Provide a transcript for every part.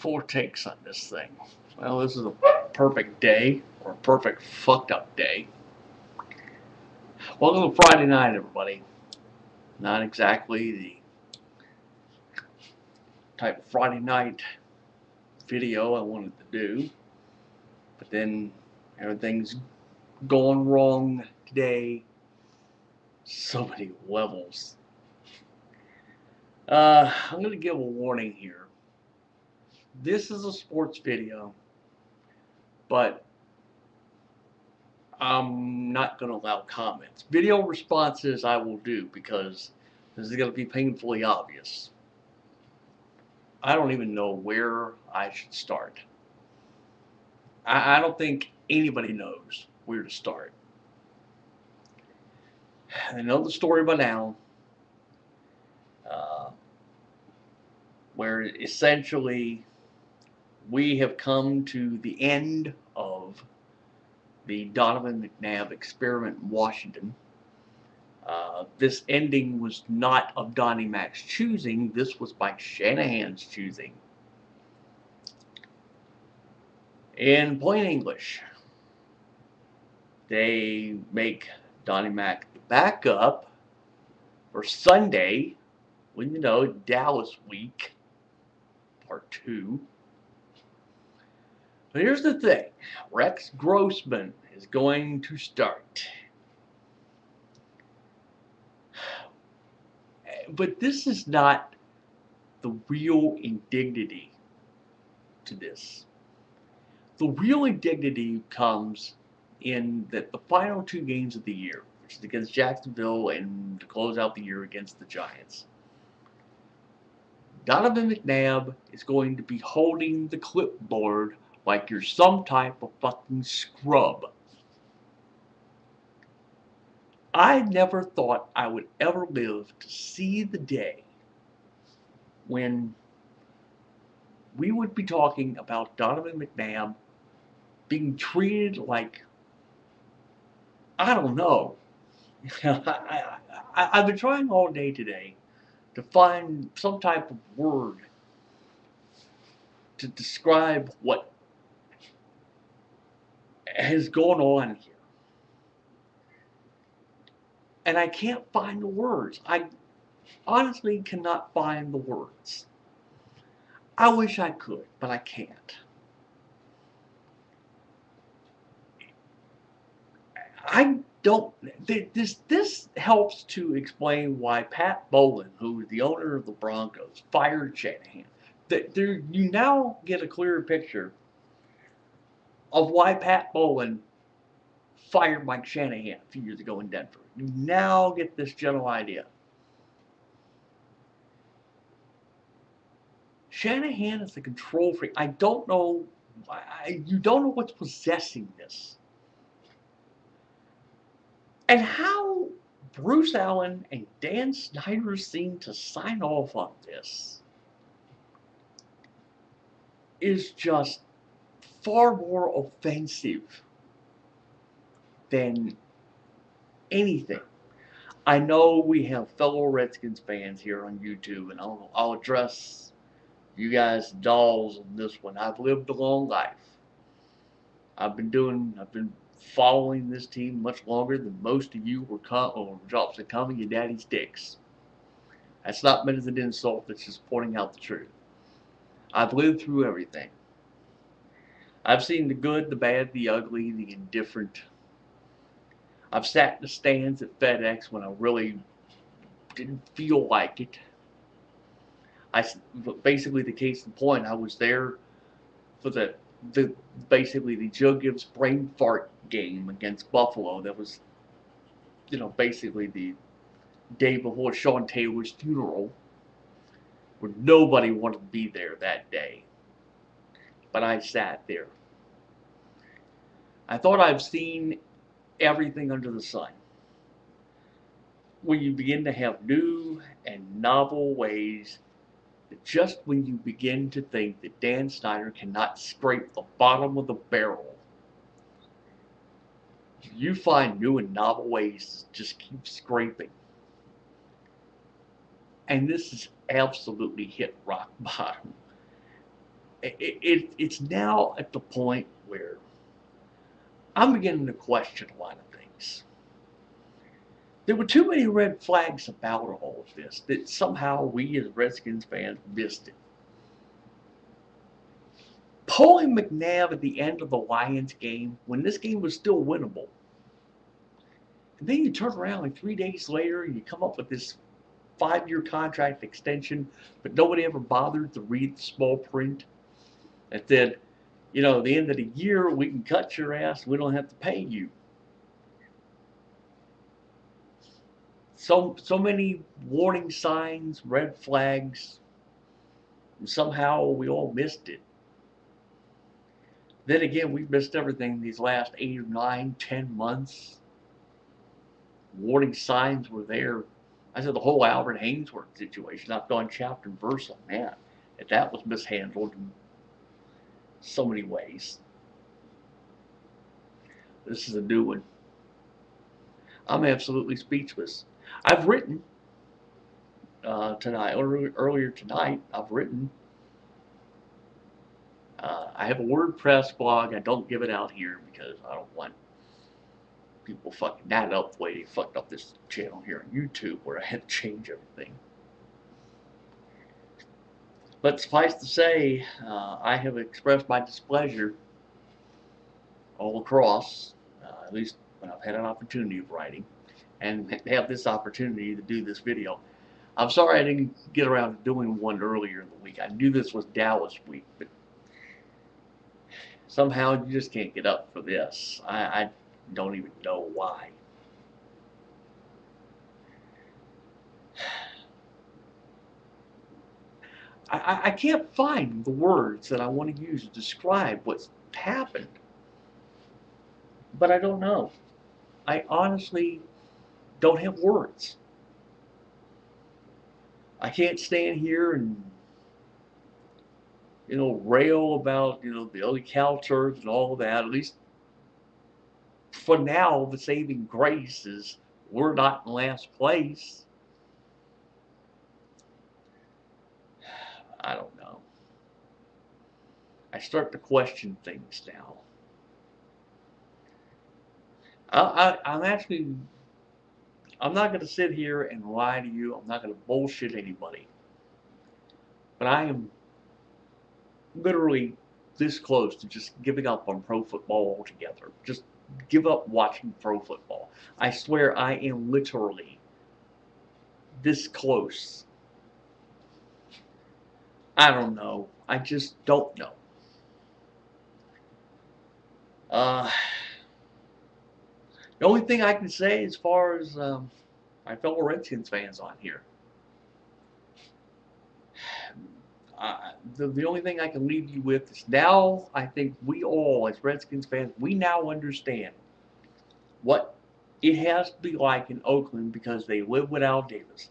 Four takes on this thing. Well, this is a perfect day, or a perfect fucked up day. Welcome to Friday night, everybody. Not exactly the type of Friday night video I wanted to do, but then everything's going wrong today. So many levels. I'm going to give a warning here. This is a sports video, but I'm not going to allow comments. Video responses I will do because this is going to be painfully obvious. I don't even know where I should start. I don't think anybody knows where to start. I know the story by now, where essentially we have come to the end of the Donovan McNabb experiment in Washington. This ending was not of Donnie Mac's choosing. This was by Shanahan's choosing. In plain English, they make Donnie Mac the backup for Sunday, when you know Dallas week, part 2. But here's the thing, Rex Grossman is going to start. But this is not the real indignity to this. The real indignity comes in that the final 2 games of the year, which is against Jacksonville and to close out the year against the Giants, Donovan McNabb is going to be holding the clipboard like you're some type of fucking scrub. I never thought I would ever live to see the day when we would be talking about Donovan McNabb being treated like, I don't know. I've been trying all day today to find some type of word to describe what has gone on here. And I can't find the words. I honestly cannot find the words. I wish I could, but I can't. I don't. This helps to explain why Pat Bowlen, who is the owner of the Broncos, fired Shanahan. You now get a clearer picture of why Pat Bowlen fired Mike Shanahan a few years ago in Denver. You now get this general idea. Shanahan is a control freak. I don't know. You don't know what's possessing this. And how Bruce Allen and Dan Snyder seem to sign off on this is just far more offensive than anything. I know we have fellow Redskins fans here on YouTube, and I'll address you guys dolls on this one. I've lived a long life. I've been following this team much longer than most of you were drops of coming your daddy's dicks. That's not meant as an insult, it's just pointing out the truth. I've lived through everything. I've seen the good, the bad, the ugly, the indifferent. I've sat in the stands at FedEx when I really didn't feel like it. Basically, the case in point, I was there for basically the Joe Gibbs brain fart game against Buffalo. That was, basically the day before Sean Taylor's funeral, where nobody wanted to be there that day. But I sat there. I thought I've seen everything under the sun. When you begin to have new and novel ways, just when you begin to think that Dan Snyder cannot scrape the bottom of the barrel, you find new and novel ways to just keep scraping. And this has absolutely hit rock bottom. It's now at the point where I'm beginning to question a lot of things. There were too many red flags about all of this that somehow we as Redskins fans missed it. Pulling McNabb at the end of the Lions game when this game was still winnable. And then you turn around and 3 days later and you come up with this 5-year contract extension, but nobody ever bothered to read the small print that said, you know, at the end of the year, we can cut your ass. We don't have to pay you. So many warning signs, red flags. And somehow we all missed it. Then again, we've missed everything these last 8 or 9, 10 months. Warning signs were there. I said the whole Albert Hainsworth situation. I've gone chapter and verse on that. And that was mishandled in so many ways. This is a new one. I'm absolutely speechless. I've written tonight, earlier tonight, I've written. I have a WordPress blog. I don't give it out here because I don't want people fucking that up the way they fucked up this channel here on YouTube where I had to change everything. But suffice to say, I have expressed my displeasure all across, at least when I've had an opportunity of writing, and have this opportunity to do this video. I'm sorry I didn't get around to doing one earlier in the week. I knew this was Dallas week, but somehow you just can't get up for this. I don't even know why. I can't find the words that I want to use to describe what's happened. But I don't know. I honestly don't have words. I can't stand here and, you know, rail about, you know, the ugly cow turds and all of that. At least for now, the saving grace is we're not in last place. I don't know. I start to question things now. I'm not going to sit here and lie to you. I'm not going to bullshit anybody. But I am literally this close to just giving up on pro football altogether. Just give up watching pro football. I swear I am literally this close. I don't know. I just don't know. The only thing I can say as far as my fellow Redskins fans on here, the only thing I can leave you with is now I think we all, as Redskins fans, we now understand what it has to be like in Oakland because they live with Al Davis.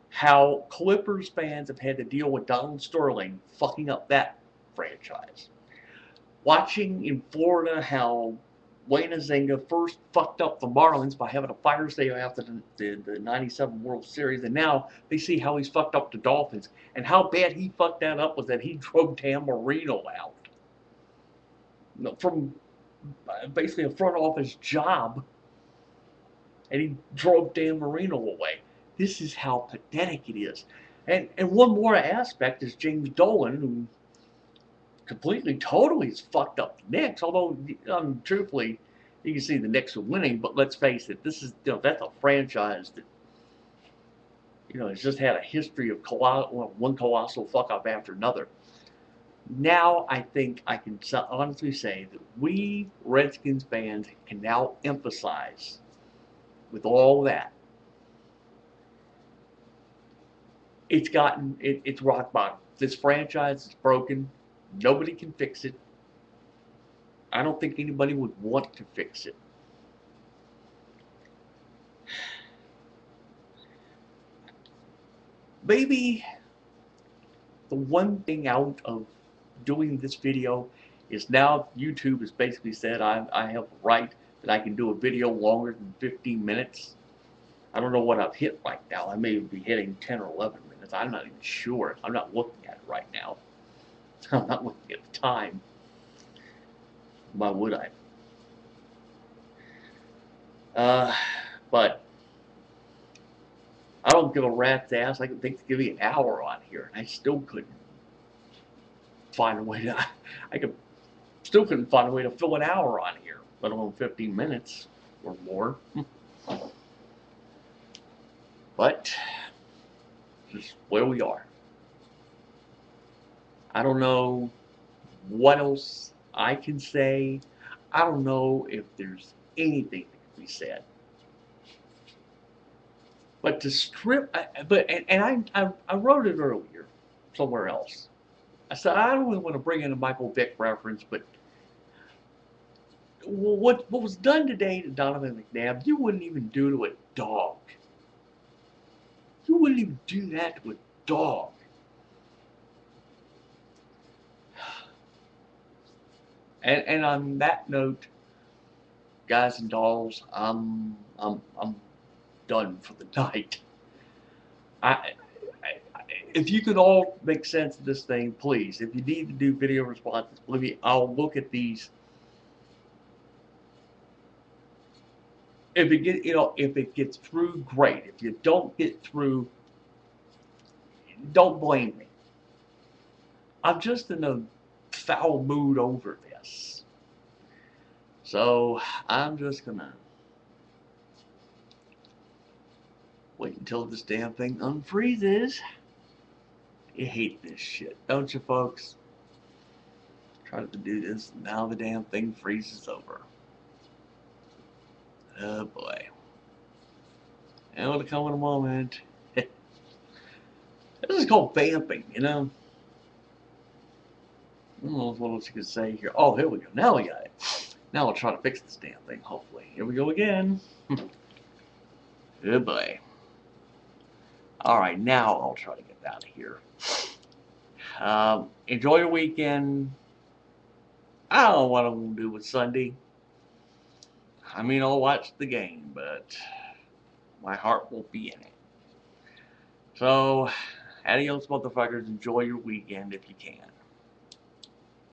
How Clippers fans have had to deal with Donald Sterling fucking up that franchise. Watching in Florida how Wayne Nzinga first fucked up the Marlins by having a fire sale after the 97 World Series, and now they see how he's fucked up the Dolphins, and how bad he fucked that up was that he drove Dan Marino out from basically a front office job, and he drove Dan Marino away. This is how pathetic it is. And one more aspect is James Dolan, who completely, totally has fucked up the Knicks. Although, truthfully, you can see the Knicks are winning. But let's face it, this is, you know, that's a franchise that, you know, has just had a history of one colossal fuck up after another. Now I think I can honestly say that we Redskins fans can now emphasize, with all that, it's rock bottom. This franchise is broken. Nobody can fix it. I don't think anybody would want to fix it. Maybe the one thing out of doing this video is now YouTube has basically said I have a right that I can do a video longer than 15 minutes. I don't know what I've hit right now. I may be hitting 10 or 11 minutes. I'm not even sure. I'm not looking at it right now. I'm not looking at the time. Why would I? But I don't give a rat's ass. I could think to give you an hour on here, and I still couldn't find a way to. Still couldn't find a way to fill an hour on here, let alone 15 minutes or more. But just where we are. I don't know what else I can say. I don't know if there's anything that can be said. But to strip, I wrote it earlier somewhere else. I said I don't really want to bring in a Michael Vick reference, but what was done today to Donovan McNabb, you wouldn't even do to a dog. You wouldn't even do that to a dog. And on that note, guys and dolls, I'm done for the night. If you could all make sense of this thing, please. If you need to do video responses, believe me, I'll look at these. If it gets through, great. If you don't get through, don't blame me. I'm just in a foul mood over this. So I'm just gonna wait until this damn thing unfreezes. You hate this shit, don't you, folks? Tried to do this, and now the damn thing freezes over. Oh boy. And it'll come in a moment. This is called vamping, you know? I don't know what else you could say here. Oh, here we go. Now we got it. Now I'll try to fix this damn thing, hopefully. Here we go again. Good boy. Alright, now I'll try to get out of here. Enjoy your weekend. I don't know what I'm going to do with Sunday. I mean, I'll watch the game, but my heart won't be in it. So, adios, motherfuckers. Enjoy your weekend if you can.